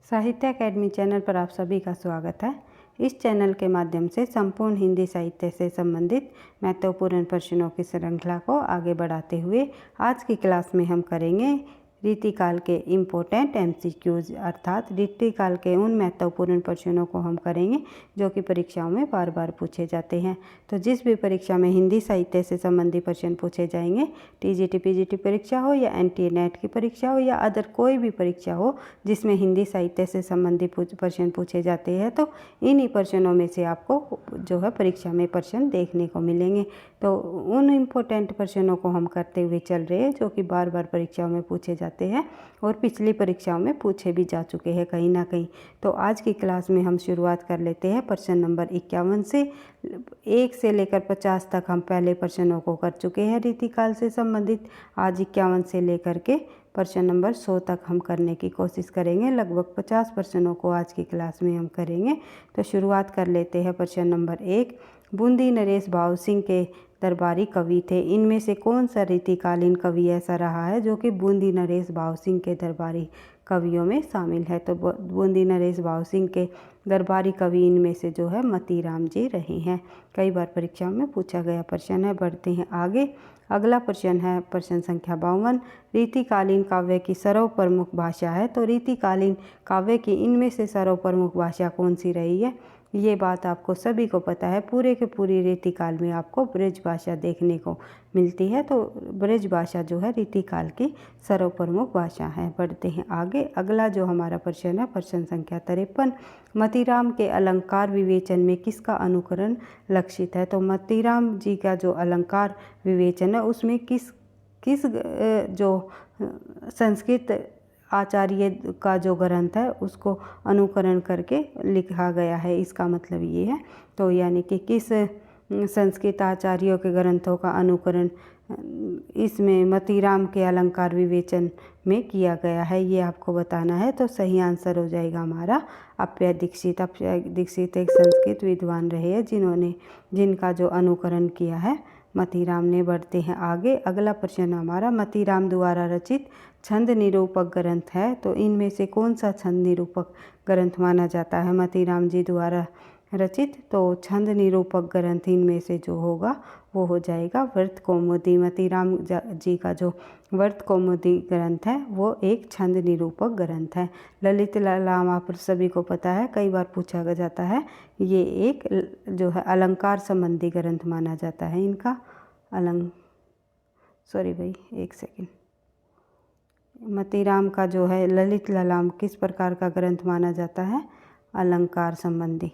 साहित्य academy channel पर आप सभी का स्वागत है। इस चैनल के माध्यम से संपूर्ण हिंदी साहित्य से संबंधित महत्वपूर्ण प्रश्नों की श्रृंखला को आगे बढ़ाते हुए आज की क्लास में हम करेंगे रीतिकाल के इम्पोर्टेंट एमसीक्यूज, अर्थात रीतिकाल के उन महत्वपूर्ण प्रश्नों को हम करेंगे जो कि परीक्षाओं में बार बार पूछे जाते हैं। तो जिस भी परीक्षा में हिंदी साहित्य से संबंधित प्रश्न पूछे जाएंगे, टीजीटी पीजीटी परीक्षा हो या एनटीए नेट की परीक्षा हो या अदर कोई भी परीक्षा हो जिसमें हिंदी साहित्य से संबंधित प्रश्न पूछे जाते हैं, तो इन्हीं प्रश्नों में से आपको जो है परीक्षा में प्रश्न देखने को मिलेंगे। तो उन इम्पोर्टेंट प्रश्नों को हम करते हुए चल रहे हैं जो कि बार बार परीक्षाओं में पूछे जाते हैं और पिछली परीक्षाओं में पूछे भी जा चुके हैं कहीं ना कहीं। तो आज की क्लास में हम शुरुआत कर लेते हैं प्रश्न नंबर 51 से। 1 से लेकर 50 तक हम पहले प्रश्नों को कर चुके हैं रीतिकाल से संबंधित। आज 51 से लेकर के प्रश्न नंबर 100 तक हम करने की कोशिश करेंगे। लगभग 50 प्रश्नों को आज की क्लास में हम करेंगे। तो शुरुआत कर लेते हैं प्रश्न नंबर 1। बूंदी नरेश भाव सिंह के दरबारी कवि थे, इनमें से कौन सा रीतिकालीन कवि ऐसा रहा है जो कि बूंदी नरेश भाव सिंह के दरबारी कवियों में शामिल है? तो बूंदी नरेश भाव सिंह के दरबारी कवि इनमें से जो है मतीराम जी रहे हैं। कई बार परीक्षाओं में पूछा गया प्रश्न है। बढ़ते हैं आगे। अगला प्रश्न है प्रश्न संख्या 52। रीतिकालीन काव्य की सर्वप्रमुख भाषा है, तो रीतिकालीन काव्य की इनमें से सर्वप्रमुख भाषा कौन सी रही है? ये बात आपको सभी को पता है। पूरे के पूरी रीतिकाल में आपको ब्रज भाषा देखने को मिलती है, तो ब्रज भाषा जो है रीतिकाल की सर्वप्रमुख भाषा है। बढ़ते हैं आगे। अगला जो हमारा प्रश्न है प्रश्न संख्या 53। मतीराम के अलंकार विवेचन में किसका अनुकरण लक्षित है? तो मतीराम जी का जो अलंकार विवेचन है उसमें किस जो संस्कृत आचार्य का जो ग्रंथ है उसको अनुकरण करके लिखा गया है, इसका मतलब ये है। तो यानी कि किस संस्कृत आचार्यों के ग्रंथों का अनुकरण इसमें मतीराम के अलंकार विवेचन में किया गया है, ये आपको बताना है। तो सही आंसर हो जाएगा हमारा अप्पय दीक्षित। अप्पय दीक्षित एक संस्कृत विद्वान रहे हैं जिनका जो अनुकरण किया है मतीराम ने। बढ़ते हैं आगे। अगला प्रश्न हमारा मतीराम द्वारा रचित छंद निरूपक ग्रंथ है, तो इनमें से कौन सा छंद निरूपक ग्रंथ माना जाता है मतीराम जी द्वारा रचित? तो छंद निरूपक ग्रंथ इनमें से जो होगा वो हो जाएगा व्रत कौमुदी। मतीराम जी का जो व्रत कौमुदी ग्रंथ है वो एक छंद निरूपक ग्रंथ है। ललित लालाम आप सभी को पता है, कई बार पूछा जाता है। ये एक जो है अलंकार संबंधी ग्रंथ माना जाता है इनका। एक सेकेंड। मतीराम का जो है ललित ललाम किस प्रकार का ग्रंथ माना जाता है? अलंकार संबंधी।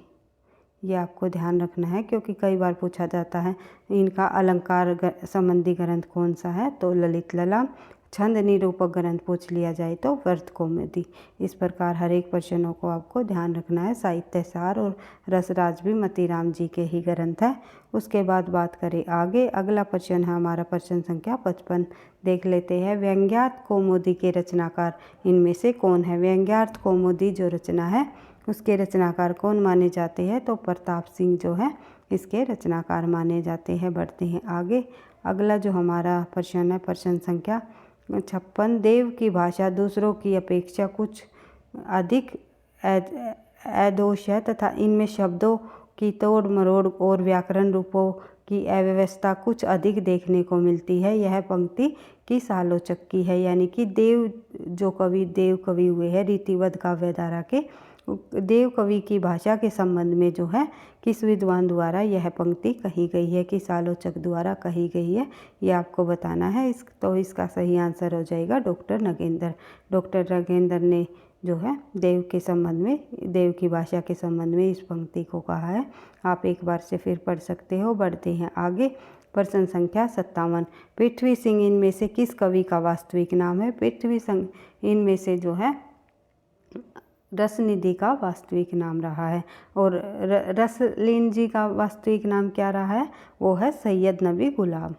ये आपको ध्यान रखना है क्योंकि कई बार पूछा जाता है इनका अलंकार संबंधी ग्रंथ कौन सा है? तो ललित ललाम। छंद निरूपक ग्रंथ पूछ लिया जाए तो व्रत कौमुदी। इस प्रकार हर एक प्रश्नों को आपको ध्यान रखना है। साहित्य सार और रसराज भी मतीराम जी के ही ग्रंथ है। उसके बाद बात करें आगे। अगला प्रश्न है हमारा प्रश्न संख्या 55। देख लेते हैं। व्यंग्यार्थ कौमुदी के रचनाकार इनमें से कौन है? व्यंग्यार्थ कौमुदी जो रचना है उसके रचनाकार कौन माने जाते हैं? तो प्रताप सिंह जो है इसके रचनाकार माने जाते हैं। बढ़ते हैं आगे। अगला जो हमारा प्रश्न है प्रश्न संख्या 56। देव की भाषा दूसरों की अपेक्षा कुछ अधिक अदोष है तथा इनमें शब्दों की तोड़ मरोड़ और व्याकरण रूपों की अव्यवस्था कुछ अधिक देखने को मिलती है। यह पंक्ति किस आलोचक की है? यानी कि देव कवि हुए हैं रीतिवत काव्यधारा के, देव कवि की भाषा के संबंध में जो है किस विद्वान द्वारा यह पंक्ति कही गई है, किस आलोचक द्वारा कही गई है, ये आपको बताना है। तो इसका सही आंसर हो जाएगा डॉक्टर नगेंद्र। डॉक्टर नगेंद्र ने जो है देव के संबंध में, देव की भाषा के संबंध में इस पंक्ति को कहा है। आप एक बार से फिर पढ़ सकते हो। बढ़ते हैं आगे। प्रश्न संख्या 57। पृथ्वी सिंह इनमें से किस कवि का वास्तविक नाम है? पृथ्वी सिंह इनमें से जो है रसनिधि का वास्तविक नाम रहा है। और रसलीन जी का वास्तविक नाम क्या रहा है? वो है सैयद नबी गुलाम।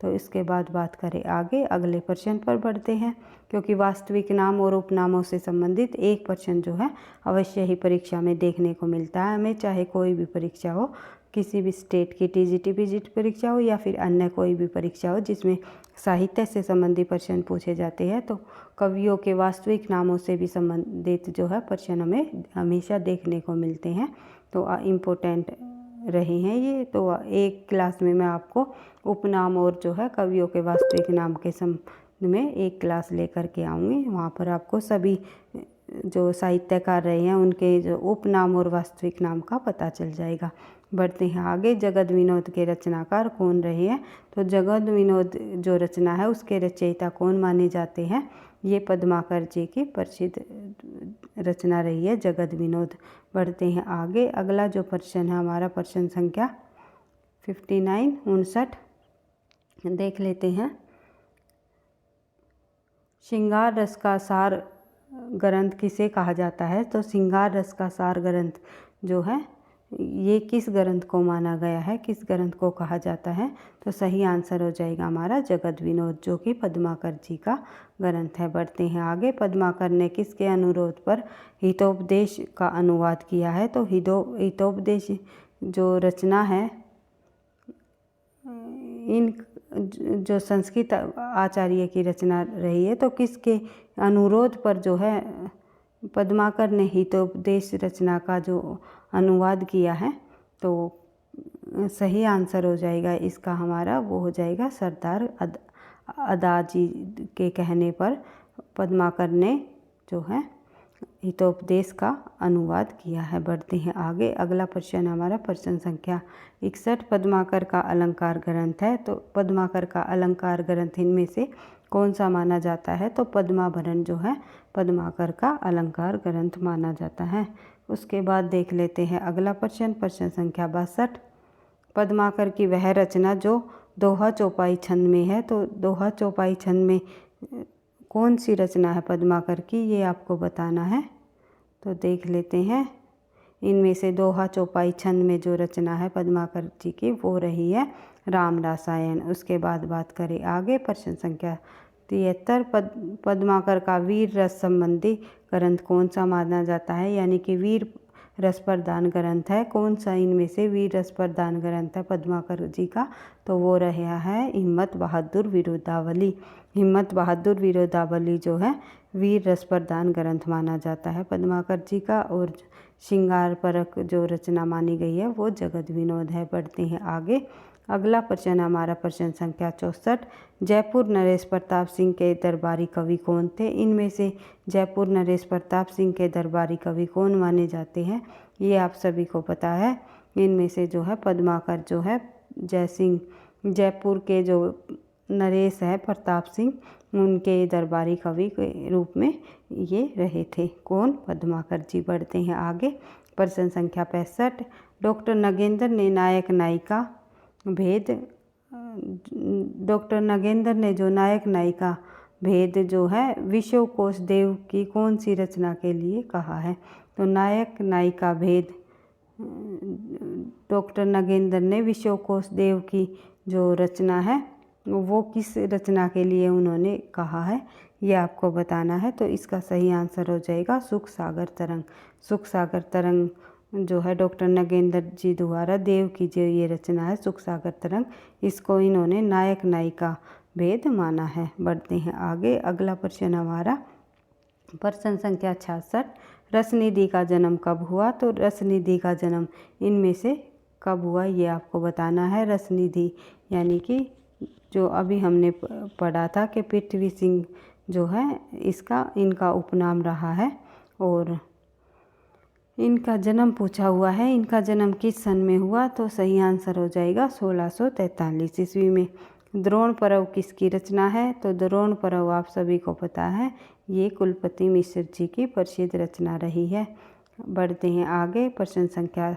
तो इसके बाद बात करें आगे। अगले प्रश्न पर बढ़ते हैं क्योंकि वास्तविक नाम और उपनामों से संबंधित एक प्रश्न जो है अवश्य ही परीक्षा में देखने को मिलता है हमें, चाहे कोई भी परीक्षा हो। किसी भी स्टेट की टीजीटी पीजीटी परीक्षा हो या फिर अन्य कोई भी परीक्षा हो जिसमें साहित्य से संबंधित प्रश्न पूछे जाते हैं, तो कवियों के वास्तविक नामों से भी संबंधित जो है प्रश्न हमें हमेशा देखने को मिलते हैं। तो इम्पोर्टेंट रहे हैं ये। तो एक क्लास में मैं आपको उपनाम और जो है कवियों के वास्तविक नाम के संबंध में एक क्लास लेकर के आऊँगी। वहाँ पर आपको सभी जो साहित्यकार रहे हैं उनके जो उपनाम और वास्तविक नाम का पता चल जाएगा। बढ़ते हैं आगे। जगत विनोद के रचनाकार कौन रहे हैं? तो जगत विनोद जो रचना है उसके रचयिता कौन माने जाते हैं? ये पद्माकर जी की प्रसिद्ध रचना रही है जगत विनोद। बढ़ते हैं आगे। अगला जो प्रश्न है हमारा प्रश्न संख्या 59 देख लेते हैं। श्रृंगार रस का सार ग्रंथ किसे कहा जाता है? तो श्रृंगार रस का सार ग्रंथ जो है ये किस ग्रंथ को माना गया है, किस ग्रंथ को कहा जाता है? तो सही आंसर हो जाएगा हमारा जगत विनोद, जो कि पद्माकर जी का ग्रंथ है। बढ़ते हैं आगे। पद्माकर ने किसके अनुरोध पर हितोपदेश का अनुवाद किया है? तो हितोपदेश जो रचना है इन जो संस्कृत आचार्य की रचना रही है, तो किसके अनुरोध पर जो है पद्माकर ने हितोपदेश रचना का जो अनुवाद किया है? तो सही आंसर हो जाएगा इसका हमारा वो हो जाएगा सरदार अदाजी के कहने पर पद्माकर ने जो है हितोपदेश का अनुवाद किया है। बढ़ते हैं आगे। अगला प्रश्न हमारा प्रश्न संख्या 61 पद्माकर का अलंकार ग्रंथ है। तो पद्माकर का अलंकार ग्रंथ इनमें से कौन सा माना जाता है? तो पद्माभरण जो है पद्माकर का अलंकार ग्रंथ माना जाता है। उसके बाद देख लेते हैं अगला प्रश्न संख्या 62 पद्माकर की वह रचना जो दोहा चौपाई छंद में है। तो दोहा चौपाई छंद में कौन सी रचना है पद्माकर की, ये आपको बताना है। तो देख लेते हैं। इनमें से दोहा चौपाई छंद में जो रचना है पद्माकर जी की वो रही है राम रसायन। उसके बाद बात करें आगे। प्रश्न संख्या 73 पद्माकर का वीर रस संबंधी ग्रंथ कौन सा माना जाता है? यानी कि वीर रस प्रदान ग्रंथ है। कौन सा इनमें से वीर रस प्रदान ग्रंथ है पद्माकर जी का? तो वो रहा है हिम्मत बहादुर विरुद्धावली। हिम्मत बहादुर विरुद्धावली जो है वीर रस प्रदान ग्रंथ माना जाता है पद्माकर जी का। और श्रृंगार परक जो रचना मानी गई है वो जगत विनोद है। बढ़ते हैं आगे। अगला प्रश्न हमारा प्रश्न संख्या 64 जयपुर नरेश प्रताप सिंह के दरबारी कवि कौन थे? इनमें से जयपुर नरेश प्रताप सिंह के दरबारी कवि कौन माने जाते हैं? ये आप सभी को पता है। इनमें से जो है पद्माकर जो है जयपुर के जो नरेश है प्रताप सिंह उनके दरबारी कवि के रूप में ये रहे थे। कौन? पद्माकर जी। बढ़ते हैं आगे। प्रश्न संख्या 65 डॉक्टर नगेंद्र ने नायक नायिका भेद डॉक्टर नगेंद्र ने जो नायक नायिका भेद जो है विश्वकोश देव की कौन सी रचना के लिए कहा है? तो नायक नायिका भेद डॉक्टर नगेंद्र ने विश्वकोश देव की जो रचना है वो किस रचना के लिए उन्होंने कहा है, ये आपको बताना है। तो इसका सही आंसर हो जाएगा सुख सागर तरंग। सुख सागर तरंग जो है डॉक्टर नगेंद्र जी द्वारा देव की जो ये रचना है सुख सागर तरंग, इसको इन्होंने नायक नायिका भेद माना है। बढ़ते हैं आगे। अगला प्रश्न हमारा प्रश्न संख्या 66 रसनिधि का जन्म कब हुआ? तो रसनिधि का जन्म इनमें से कब हुआ ये आपको बताना है। रसनिधि यानी कि जो अभी हमने पढ़ा था कि पृथ्वी सिंह जो है इनका उपनाम रहा है और इनका जन्म पूछा हुआ है। इनका जन्म किस सन में हुआ? तो सही आंसर हो जाएगा 1643 ईस्वी में। द्रोण पर्व किसकी रचना है? तो द्रोण पर्व आप सभी को पता है ये कुलपति मिश्र जी की प्रसिद्ध रचना रही है। बढ़ते हैं आगे। प्रश्न संख्या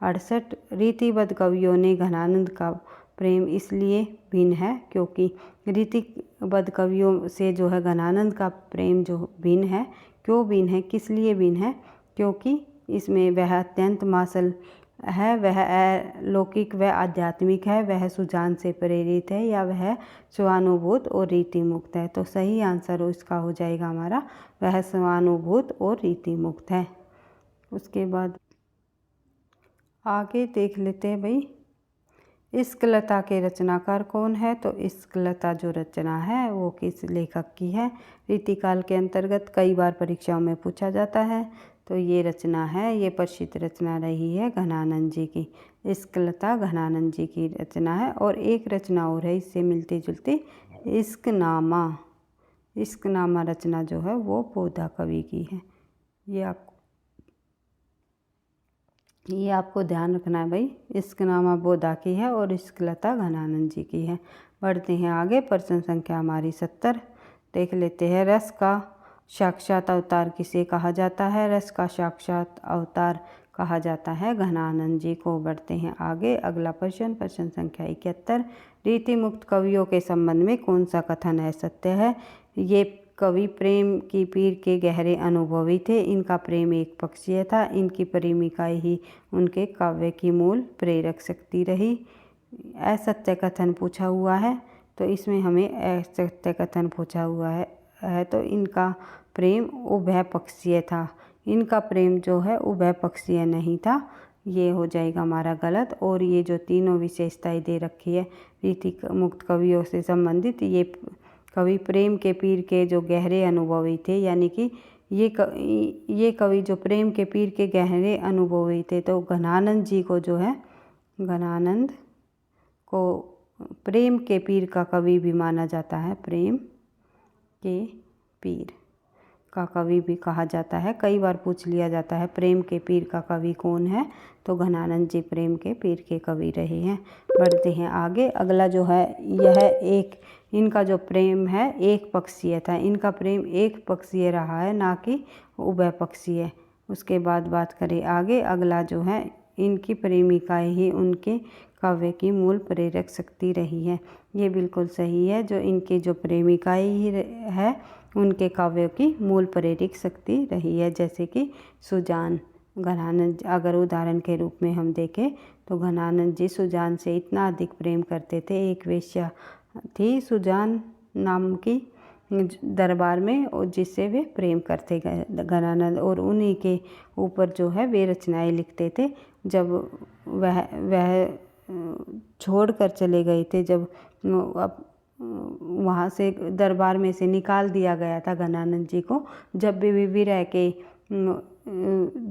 68 रीतिबद्ध कवियों ने घनानंद का प्रेम इसलिए भिन्न है क्योंकि रीतिबद्ध कवियों से जो है घनानंद का प्रेम जो भिन्न है। क्यों भिन्न है, किस लिए भिन्न है? क्योंकि इसमें वह अत्यंत मासल है, वह अलौकिक व आध्यात्मिक है, वह सुजान से प्रेरित है या वह स्वानुभूत और रीति मुक्त है। तो सही आंसर इसका हो जाएगा हमारा वह स्वानुभूत और रीति मुक्त है। उसके बाद आगे देख लेते हैं भाई, इश्कलता के रचनाकार कौन है। तो इश्कलता जो रचना है वो किस लेखक की है। रीतिकाल के अंतर्गत कई बार परीक्षाओं में पूछा जाता है। तो ये रचना है, ये प्रसिद्ध रचना रही है घनानंद जी की। इश्कलता घनानंद जी की रचना है। और एक रचना और है इससे मिलती जुलती, इश्कनामा। इश्कनामा रचना जो है वो बोधा कवि की है। ये आपको ध्यान रखना है भाई, इश्कनामा बोधा की है और इश्कलता घनानंद जी की है। बढ़ते हैं आगे, प्रश्न संख्या हमारी 70 देख लेते हैं। रस का साक्षात अवतार किसे कहा जाता है। रस का साक्षात अवतार कहा जाता है घनानंद जी को। बढ़ते हैं आगे, अगला प्रश्न, प्रश्न संख्या 71। रीति मुक्त कवियों के संबंध में कौन सा कथन असत्य है। ये कवि प्रेम की पीर के गहरे अनुभवी थे। इनका प्रेम एक पक्षीय था। इनकी प्रेमिका ही उनके काव्य की मूल प्रेरक शक्ति रही। असत्य कथन पूछा हुआ है, तो इसमें हमें असत्य कथन पूछा हुआ है तो इनका प्रेम उभय पक्षीय था। इनका प्रेम जो है उभय पक्षीय नहीं था, ये हो जाएगा हमारा गलत। और ये जो तीनों विशेषताएं दे रखी है रीति मुक्त कवियों से संबंधित, ये कवि प्रेम के पीर के जो गहरे अनुभवी थे, यानी कि ये कवि जो प्रेम के पीर के गहरे अनुभवी थे। तो घनानंद जी को जो है, घनानंद को प्रेम के पीर का कवि भी माना जाता है। प्रेम के पीर का कवि भी कहा जाता है। कई बार पूछ लिया जाता है प्रेम के पीर का कवि कौन है। तो घनानंद जी प्रेम के पीर के कवि रहे हैं। बढ़ते हैं आगे, अगला जो है यह एक, इनका जो प्रेम है एक पक्षीय था। इनका प्रेम एक पक्षीय रहा है, ना कि उभय पक्षीय। उसके बाद बात करें आगे, अगला जो है इनकी प्रेमिका ही उनके काव्य की मूल प्रेरक शक्ति रही है। ये बिल्कुल सही है, जो इनकी जो प्रेमिका ही है उनके काव्यों की मूल प्रेरक शक्ति रही है। जैसे कि सुजान, घनानंद, अगर उदाहरण के रूप में हम देखें तो घनानंद जी सुजान से इतना अधिक प्रेम करते थे। एक वेश्या थी सुजान नाम की दरबार में, और जिससे वे प्रेम करते घनानंद, और उन्हीं के ऊपर जो है वे रचनाएं लिखते थे। जब वह छोड़ कर चले गए थे, जब वहाँ से दरबार में से निकाल दिया गया था घनानंद जी को, जब भी विरह के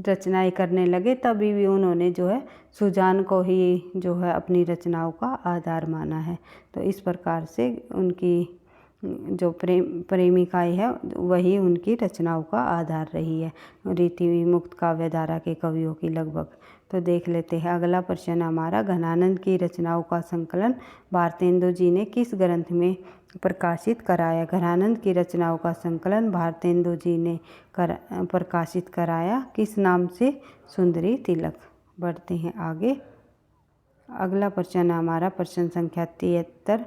रचनाएं करने लगे, तभी भी उन्होंने जो है सुजान को ही जो है अपनी रचनाओं का आधार माना है। तो इस प्रकार से उनकी जो प्रेमिकाएं है वही उनकी रचनाओं का आधार रही है रीति मुक्त काव्यधारा के कवियों की लगभग। तो देख लेते हैं अगला प्रश्न हमारा, घनानंद की रचनाओं का संकलन भारतेंदु जी ने किस ग्रंथ में प्रकाशित कराया। घनानंद की रचनाओं का संकलन भारतेंदु जी ने प्रकाशित कराया, किस नाम से, सुंदरी तिलक। बढ़ते हैं आगे, अगला प्रश्न हमारा प्रश्न संख्या 73।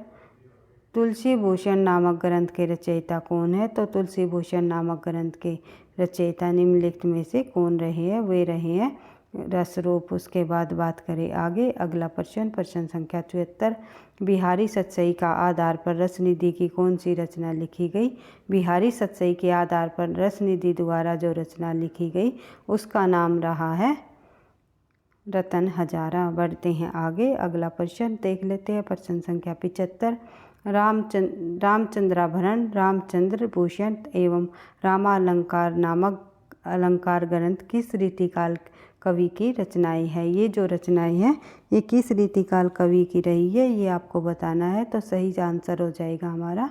तुलसी भूषण नामक ग्रंथ के रचयिता कौन है। तो तुलसी भूषण नामक ग्रंथ के रचयिता निम्नलिखित में से कौन रहे हैं। वे रहे हैं रसरूप। उसके बाद बात करें आगे, अगला प्रश्न, प्रश्न संख्या 74। बिहारी सतसई का आधार पर रसनिधि की कौन सी रचना लिखी गई। बिहारी सतसई के आधार पर रसनिधि द्वारा जो रचना लिखी गई उसका नाम रहा है रतन हजारा। बढ़ते हैं आगे, अगला प्रश्न देख लेते हैं, प्रश्न संख्या 75। रामचंद्राभरण, रामचंद्र भूषण एवं रामालंकार नामक अलंकार ग्रंथ किस रीतिकाल कवि की रचनाएं है। ये जो रचनाएं हैं ये किस रीतिकाल कवि की रही है, ये आपको बताना है। तो सही आंसर हो जाएगा हमारा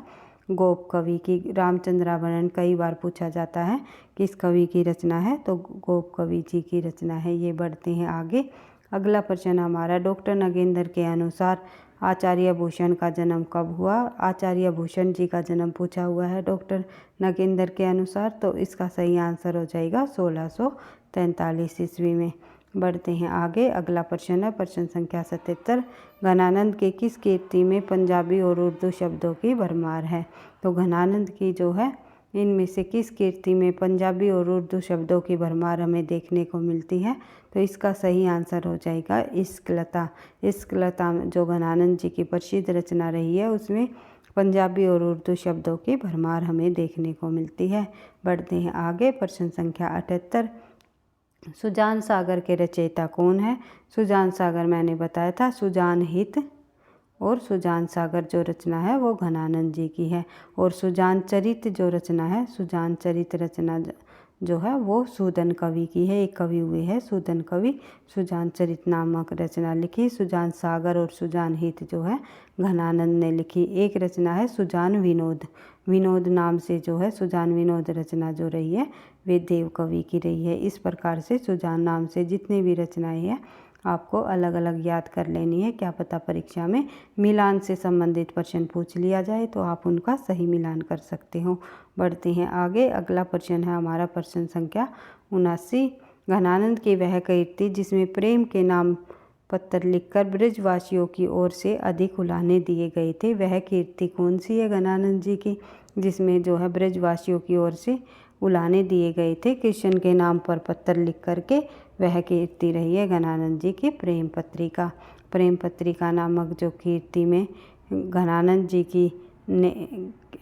गोप कवि की। रामचंद्राभरण कई बार पूछा जाता है किस कवि की रचना है, तो गोप कवि जी की रचना है ये। बढ़ते हैं आगे, अगला प्रश्न हमारा, डॉक्टर नगेंद्र के अनुसार आचार्य भूषण का जन्म कब हुआ। आचार्य भूषण जी का जन्म पूछा हुआ है डॉक्टर नगेंद्र के अनुसार, तो इसका सही आंसर हो जाएगा 1643 ईस्वी में। बढ़ते हैं आगे, अगला प्रश्न है प्रश्न संख्या 77। घनानंद के किस कीर्ति में पंजाबी और उर्दू शब्दों की भरमार है। तो घनानंद की जो है इनमें से किस कीर्ति में पंजाबी और उर्दू शब्दों की भरमार हमें देखने को मिलती है। तो इसका सही आंसर हो जाएगा इश्कलता। इश्कलता जो घनानंद जी की प्रसिद्ध रचना रही है उसमें पंजाबी और उर्दू शब्दों की भरमार हमें देखने को मिलती है। बढ़ते हैं आगे, प्रश्न संख्या 78। सुजान सागर के रचयिता कौन है? सुजान सागर मैंने बताया था सुजान हित, और सुजान सागर जो रचना है वो घनानंद जी की है। और सुजान चरित जो रचना है, सुजान चरित रचना जो है वो सूदन कवि की है। एक कवि हुए हैं सूदन कवि, सुजान चरित नामक रचना लिखी। सुजान सागर और सुजान हित जो है घनानंद ने लिखी। एक रचना है सुजान विनोद, विनोद नाम से जो है सुजान विनोद रचना जो रही है वे देव कवि की रही है। इस प्रकार से सुजान नाम से जितनी भी रचनाएं हैं आपको अलग अलग याद कर लेनी है। क्या पता परीक्षा में मिलान से संबंधित प्रश्न पूछ लिया जाए तो आप उनका सही मिलान कर सकते हो। बढ़ते हैं आगे। अगला प्रश्न है हमारा प्रश्न संख्या 79। घनानंद की वह कीर्ति जिसमें प्रेम के नाम पत्र लिखकर ब्रजवासियों की ओर से अधिक उलाहने दिए गए थे, वह कीर्ति कौन सी है घनानंद जी की, जिसमें जो है ब्रजवासियों की ओर से उलाहने दिए गए थे कृष्ण के नाम पर पत्र लिख करके, वह कीर्ति रही है घनानंद जी की प्रेम पत्रिका। प्रेम पत्रिका नामक जो कीर्ति में घनानंद जी की ने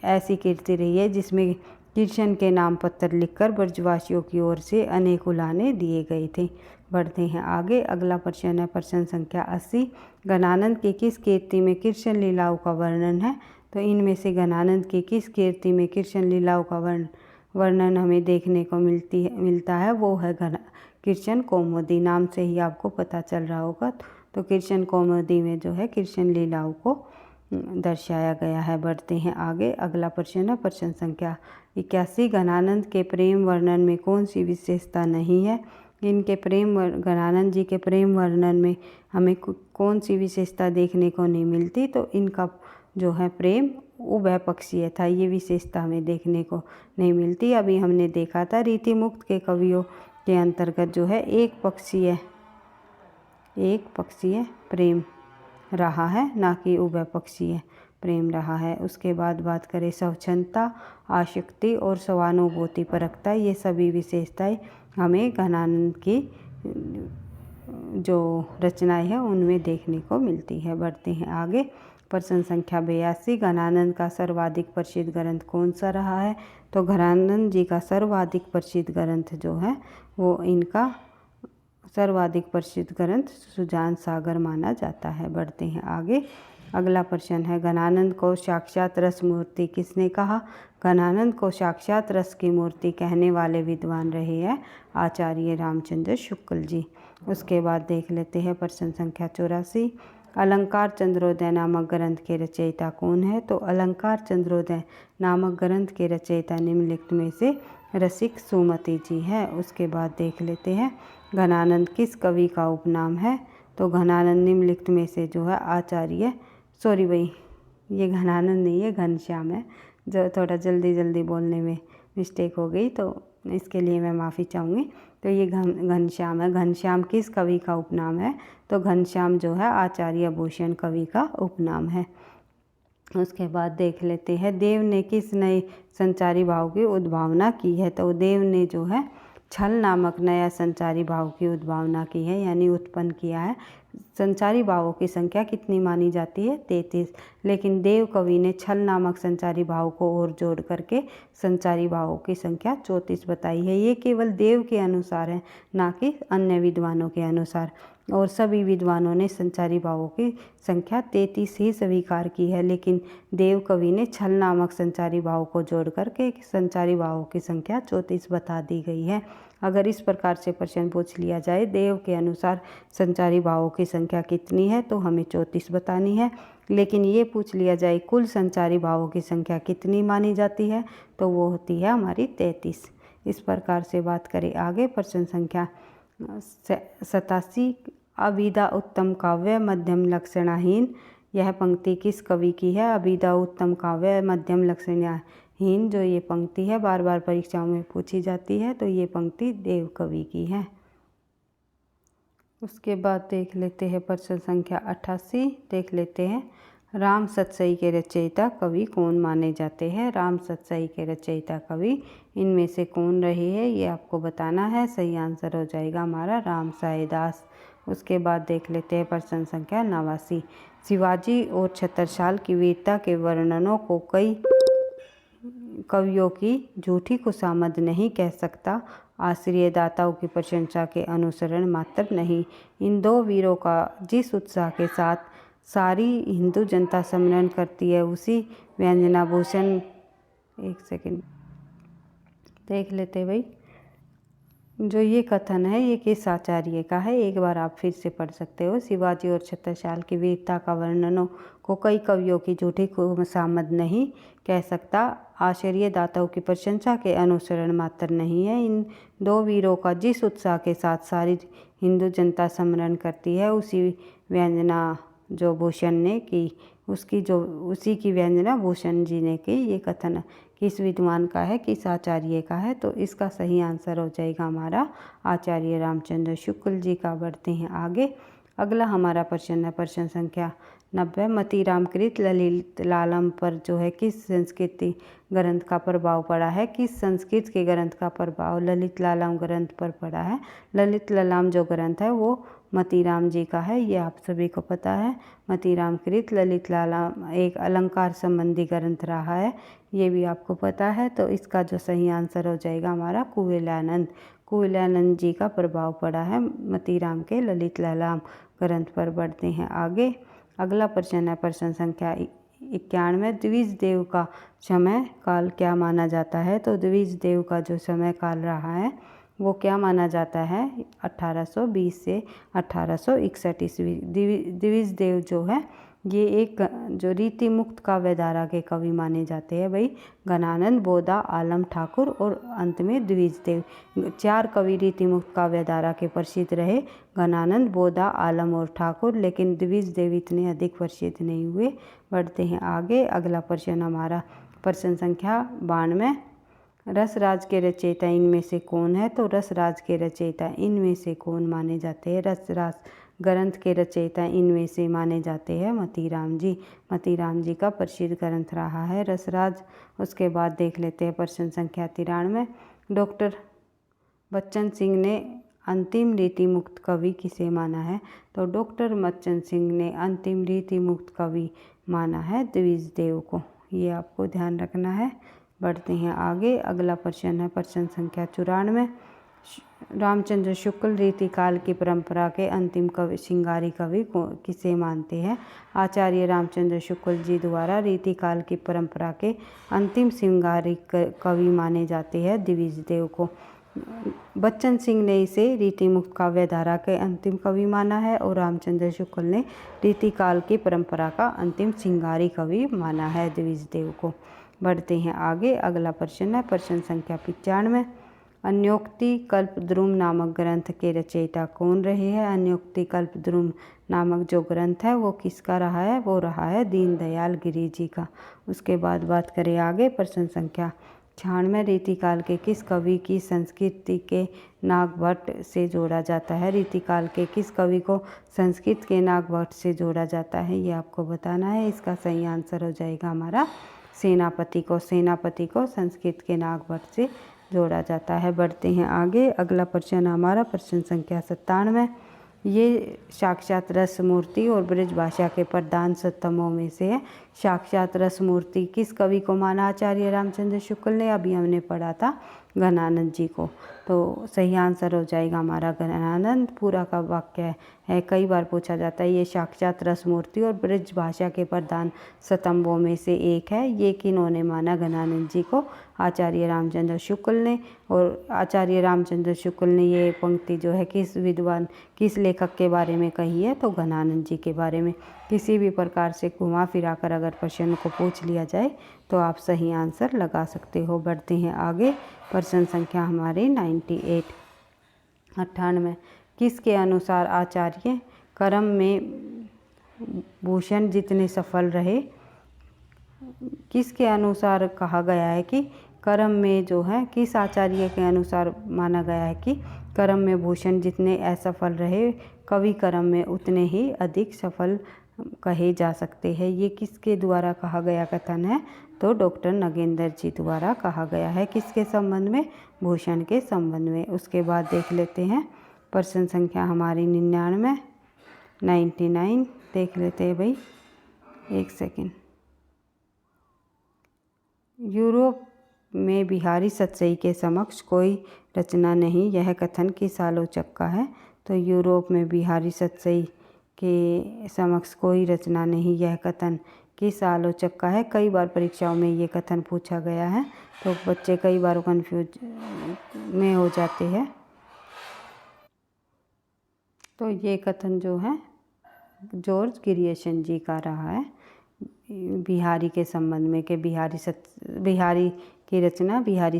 ऐसी कीर्ति रही है जिसमें कृष्ण के नाम पत्र लिखकर ब्रजवासियों की ओर से अनेक उलाहने दिए गए थे। बढ़ते हैं आगे। अगला प्रश्न है प्रश्न संख्या 80। घनानंद की किस कीर्ति में कृष्ण लीलाओं का वर्णन है? तो इनमें से घनानंद की किस कीर्ति में कृष्ण लीलाओं का वर्णन हमें देखने को मिलता है वो है कृष्ण कौमुदी। नाम से ही आपको पता चल रहा होगा। तो कृष्ण कौमुदी में जो है कृष्ण लीलाओं को दर्शाया गया है। बढ़ते हैं आगे। अगला प्रश्न है प्रश्न संख्या 81। घनानंद के प्रेम वर्णन में कौन सी विशेषता नहीं है? इनके घनानंद जी के प्रेम वर्णन में हमें कौन सी विशेषता देखने को नहीं मिलती? तो इनका जो है प्रेम उभय पक्षीय था, ये विशेषता हमें देखने को नहीं मिलती। अभी हमने देखा था रीति मुक्त के कवियों के अंतर्गत जो है एक पक्षीय प्रेम रहा है, ना कि उभय पक्षीय प्रेम रहा है। उसके बाद बात करें स्वच्छंदता, आसक्ति और स्वानुभूति परकता, ये सभी विशेषताएं हमें घनानंद की जो रचनाएं हैं उनमें देखने को मिलती है। बढ़ते हैं आगे। प्रश्न संख्या 82। घनानंद का सर्वाधिक प्रसिद्ध ग्रंथ कौन सा रहा है? तो घनानंद जी का सर्वाधिक प्रसिद्ध ग्रंथ जो है वो इनका सर्वाधिक प्रसिद्ध ग्रंथ सुजान सागर माना जाता है। बढ़ते हैं आगे। अगला प्रश्न है घनानंद को साक्षात रस मूर्ति किसने कहा? घनानंद को साक्षात रस की मूर्ति कहने वाले विद्वान रहे हैं आचार्य रामचंद्र शुक्ल जी। उसके बाद देख लेते हैं प्रश्न संख्या 84। अलंकार चंद्रोदय नामक ग्रंथ के रचयिता कौन है? तो अलंकार चंद्रोदय नामक ग्रंथ के रचयिता निम्नलिखित में से रसिक सुमति जी है। उसके बाद देख लेते हैं घनानंद किस कवि का उपनाम है? तो घनानंद निम्नलिखित में से जो है ये घनानंद नहीं है, घनश्याम है। जो थोड़ा जल्दी बोलने में मिस्टेक हो गई तो इसके लिए मैं माफ़ी चाहूँगी। तो ये घनश्याम है। घनश्याम किस कवि का उपनाम है? तो घनश्याम जो है आचार्य भूषण कवि का उपनाम है। उसके बाद देख लेते हैं देव ने किस नए संचारी भाव की उद्भावना की है? तो देव ने जो है छल नामक नया संचारी भाव की उद्भावना की है, यानी उत्पन्न किया है। संचारी भावों की संख्या कितनी मानी जाती है? 33। लेकिन देव कवि ने छल नामक संचारी भाव को और जोड़ करके संचारी भावों की संख्या 34 बताई है। ये केवल देव के अनुसार है, ना कि अन्य विद्वानों के अनुसार। और सभी विद्वानों ने संचारी भावों की संख्या 33 ही स्वीकार की है, लेकिन देव कवि ने छल नामक संचारी भाव को जोड़ करके संचारी भावों की संख्या 34 बता दी गई है। अगर इस प्रकार से प्रश्न पूछ लिया जाए देव के अनुसार संचारी भावों की संख्या कितनी है, तो हमें 34 बतानी है। लेकिन ये पूछ लिया जाए कुल संचारी भावों की संख्या कितनी मानी जाती है, तो वो होती है हमारी 33। इस प्रकार से बात करें आगे। प्रश्न संख्या 87। अभिधा उत्तम काव्य मध्यम लक्षणाहीन, यह पंक्ति किस कवि की है? अभिधा उत्तम काव्य मध्यम लक्षणाहीन जो ये पंक्ति है बार बार परीक्षाओं में पूछी जाती है, तो ये पंक्ति देव कवि की है। उसके बाद देख लेते हैं प्रश्न संख्या 88। देख लेते हैं राम सतसई के रचयिता कवि कौन माने जाते हैं? राम सतसई के रचयिता कवि इनमें से कौन रहे हैं ये आपको बताना है। सही आंसर हो जाएगा हमारा राम साईदास। उसके बाद देख लेते हैं प्रश्न संख्या 89। शिवाजी और छत्रसाल की वीरता के वर्णनों को कई कवियों की झूठी खुशामद नहीं कह सकता। आश्रयदाताओं की प्रशंसा के अनुसरण मात्र नहीं। इन दो वीरों का जिस उत्साह के साथ सारी हिंदू जनता स्मरण करती है, उसी व्यंजनाभूषण, एक सेकंड देख लेते भाई, जो ये कथन है ये किस आचार्य का है, एक बार आप फिर से पढ़ सकते हो। शिवाजी और छत्रसाल की वीरता का वर्णनों को कई कवियों की झूठी खुशामद नहीं कह सकता। आश्रयदाताओं की प्रशंसा के अनुसरण मात्र नहीं है। इन दो वीरों का जिस उत्साह के साथ सारी हिंदू जनता स्मरण करती है, उसी व्यंजना जो भूषण ने की उसी की व्यंजना भूषण जी ने की। ये कथन किस विद्वान का है, किस आचार्य का है, तो इसका सही आंसर हो जाएगा हमारा आचार्य रामचंद्र शुक्ल जी का। बढ़ते हैं आगे। अगला हमारा प्रश्न है प्रश्न संख्या 90। मतीराम कृत ललित लालम पर जो है किस संस्कृति ग्रंथ का प्रभाव पड़ा है? किस संस्कृत के ग्रंथ का प्रभाव ललित लालम ग्रंथ पर पड़ा है? ललित लालम जो ग्रंथ है वो मतीराम जी का है, ये आप सभी को पता है। मतीराम कृत ललित लालम एक अलंकार संबंधी ग्रंथ रहा है, ये भी आपको पता है। तो इसका जो सही आंसर हो जाएगा हमारा कुवलयानंद। कुवलयानंद जी का प्रभाव पड़ा है मतीराम के ललित लालम ग्रंथ पर। बढ़ते हैं आगे। अगला प्रश्न है प्रश्न संख्या 91। द्विज देव का समय काल क्या माना जाता है? तो द्विज देव का जो समय काल रहा है वो क्या माना जाता है? 1820 से 1861 ईस्वी। द्विज देव जो है ये एक जो रीति मुक्त काव्यधारा के कवि माने जाते हैं भाई। घनानंद, बोधा, आलम ठाकुर और अंत में द्विज देव। 4 कवि रीति मुक्त काव्यधारा के प्रसिद्ध रहे, घनानंद, बोधा, आलम और ठाकुर, लेकिन द्विज देव इतने अधिक प्रसिद्ध नहीं हुए। बढ़ते हैं आगे। अगला प्रश्न हमारा प्रश्न संख्या 92। रसराज के रचयिता इनमें से कौन है? तो रसराज के रचयिता इनमें से कौन माने जाते हैं? रसराज ग्रंथ के रचयिता इनमें से माने जाते हैं मतीराम जी। मतीराम जी का प्रसिद्ध ग्रंथ रहा है रसराज। उसके बाद देख लेते हैं प्रश्न संख्या 93। डॉक्टर बच्चन सिंह ने अंतिम रीति मुक्त कवि किसे माना है? तो डॉक्टर बच्चन सिंह ने अंतिम रीति मुक्त कवि माना है द्विज देव को, ये आपको ध्यान रखना है। बढ़ते हैं आगे। अगला प्रश्न है प्रश्न संख्या 94। रामचंद्र शुक्ल रीतिकाल की परंपरा के अंतिम कवि श्रृंगारी कवि को किसे मानते हैं? आचार्य रामचंद्र शुक्ल जी द्वारा रीतिकाल की परंपरा के अंतिम श्रृंगारी कवि माने जाते हैं द्विज देव को। बच्चन सिंह ने इसे रीति मुक्त काव्यधारा के अंतिम कवि माना है और रामचंद्र शुक्ल ने रीतिकाल की परंपरा का अंतिम श्रृंगारी कवि माना है द्विज देव को। बढ़ते हैं आगे। अगला प्रश्न है प्रश्न संख्या 95। अन्योक्ति कल्पद्रुम नामक ग्रंथ के रचयिता कौन रहे हैं? अन्योक्ति कल्पद्रुम नामक जो ग्रंथ है वो किसका रहा है? वो रहा है दीनदयाल गिरि जी का। उसके बाद बात करें आगे प्रश्न संख्या 96। रीतिकाल के किस कवि की संस्कृति के नागभट्ट से जोड़ा जाता है? रीतिकाल के किस कवि को संस्कृत के नागभट्ट से जोड़ा जाता है, ये आपको बताना है। इसका सही आंसर हो जाएगा हमारा सेनापति को। सेनापति को संस्कृत के नागभट्ट से जोड़ा जाता है। बढ़ते हैं आगे। अगला प्रश्न हमारा प्रश्न संख्या 97। ये साक्षात रसमूर्ति और ब्रजभाषा के प्रधान सत्तमों में से है। साक्षात रसमूर्ति किस कवि को माना आचार्य रामचंद्र शुक्ल ने? अभी हमने पढ़ा था घनानंद जी को, तो सही आंसर हो जाएगा हमारा घनानंद। पूरा का वाक्य है, कई बार पूछा जाता है। ये साक्षात रसमूर्ति और ब्रजभाषा के प्रधान स्तंभों में से एक है। ये किन्होंने माना? घनानंद जी को, आचार्य रामचंद्र शुक्ल ने। और आचार्य रामचंद्र शुक्ल ने ये पंक्ति जो है किस विद्वान किस लेखक के बारे में कही है? तो घनानंद जी के बारे में। किसी भी प्रकार से घुमा फिरा कर अगर प्रश्न को पूछ लिया जाए तो आप सही आंसर लगा सकते हो। बढ़ते हैं आगे। प्रश्न संख्या हमारी 98। किसके अनुसार आचार्य कर्म में भूषण जितने सफल रहे? किसके अनुसार कहा गया है कि कर्म में जो है, किस आचार्य के अनुसार माना गया है कि कर्म में भूषण जितने असफल रहे, कवि कर्म में उतने ही अधिक सफल कहे जा सकते हैं? ये किसके द्वारा कहा गया कथन है? तो डॉक्टर नगेंद्र जी द्वारा कहा गया है। किसके संबंध में? भूषण के संबंध में। उसके बाद देख लेते हैं प्रश्न संख्या हमारी 99 देख लेते हैं भाई, एक सेकेंड। यूरोप में बिहारी सतसई के समक्ष कोई रचना नहीं, यह कथन किस आलोचक का है? तो यूरोप में बिहारी सतसई के समक्ष कोई रचना नहीं, यह कथन किस आलोचक का है? कई बार परीक्षाओं में ये कथन पूछा गया है, तो बच्चे कई बार कंफ्यूज में हो जाते हैं। तो ये कथन जो है जॉर्ज गिरियसन जी का रहा है बिहारी के संबंध में, कि बिहारी की रचना बिहारी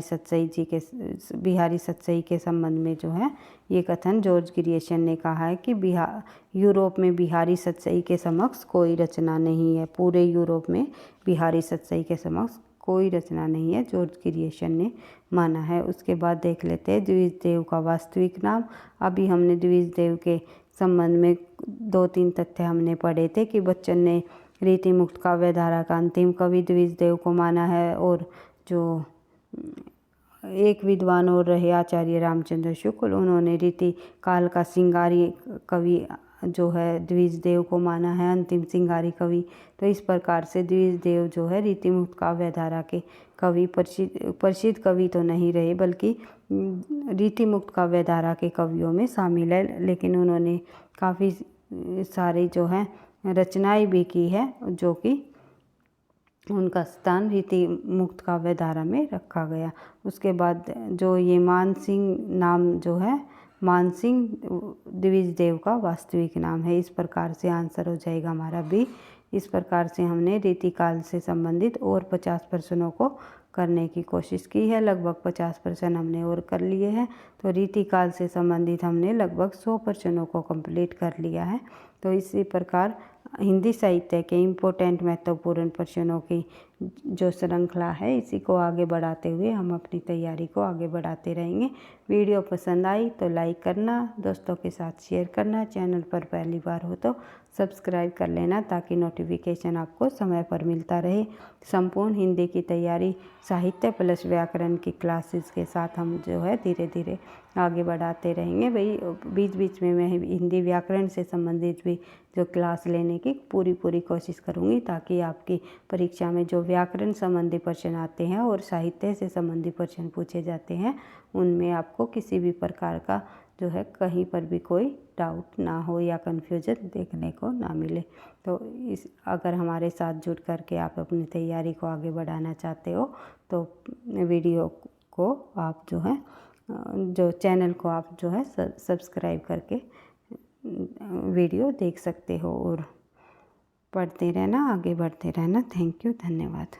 सतसई के संबंध में जो है ये कथन जॉर्ज गिरियसन ने कहा है कि यूरोप में बिहारी सतसई के समक्ष कोई रचना नहीं है। पूरे यूरोप में बिहारी सतसई के समक्ष कोई रचना नहीं है, जॉर्ज गिरियसन ने माना है। उसके बाद देख लेते हैं द्विजदेव का वास्तविक नाम। अभी हमने द्विजदेव के संबंध में 2-3 तथ्य हमने पढ़े थे कि बच्चन ने रीति मुक्त काव्यधारा का अंतिम कवि द्विजदेव को माना है, और जो एक विद्वान और रहे आचार्य रामचंद्र शुक्ल, उन्होंने रीति काल का सिंगारी कवि जो है द्विजदेव को माना है अंतिम सिंगारी कवि। तो इस प्रकार से द्विजदेव जो है रीति मुक्त काव्यधारा के कवि, प्रसिद्ध कवि तो नहीं रहे बल्कि रीति मुक्त काव्यधारा के कवियों में शामिल है, लेकिन उन्होंने काफ़ी सारी जो है रचनाएं भी की है, जो कि उनका स्थान रीति मुक्त काव्यधारा में रखा गया। उसके बाद जो ये मानसिंह नाम जो है, मानसिंह द्विजदेव का वास्तविक नाम है। इस प्रकार से आंसर हो जाएगा हमारा बी। इस प्रकार से हमने रीतिकाल से संबंधित और 50 प्रश्नों को करने की कोशिश की है। लगभग 50 प्रश्न हमने और कर लिए हैं। तो रीतिकाल से संबंधित हमने लगभग 100 प्रश्नों को कंप्लीट कर लिया है। तो इसी प्रकार हिंदी साहित्य के इम्पोर्टेंट महत्वपूर्ण प्रश्नों की जो श्रृंखला है, इसी को आगे बढ़ाते हुए हम अपनी तैयारी को आगे बढ़ाते रहेंगे। वीडियो पसंद आई तो लाइक करना, दोस्तों के साथ शेयर करना, चैनल पर पहली बार हो तो सब्सक्राइब कर लेना ताकि नोटिफिकेशन आपको समय पर मिलता रहे। संपूर्ण हिंदी की तैयारी साहित्य प्लस व्याकरण की क्लासेस के साथ हम जो है धीरे धीरे आगे बढ़ाते रहेंगे। भाई बीच बीच में मैं हिंदी व्याकरण से संबंधित भी जो क्लास लेने की पूरी कोशिश करूँगी, ताकि आपकी परीक्षा में जो व्याकरण संबंधी प्रश्न आते हैं और साहित्य से संबंधित प्रश्न पूछे जाते हैं, उनमें आपको किसी भी प्रकार का जो है कहीं पर भी कोई डाउट ना हो या कन्फ्यूजन देखने को ना मिले। तो अगर हमारे साथ जुड़ करके आप अपनी तैयारी को आगे बढ़ाना चाहते हो तो वीडियो को आप जो है जो चैनल को आप जो है सब्सक्राइब करके वीडियो देख सकते हो और पढ़ते रहना, आगे बढ़ते रहना। थैंक यू, धन्यवाद।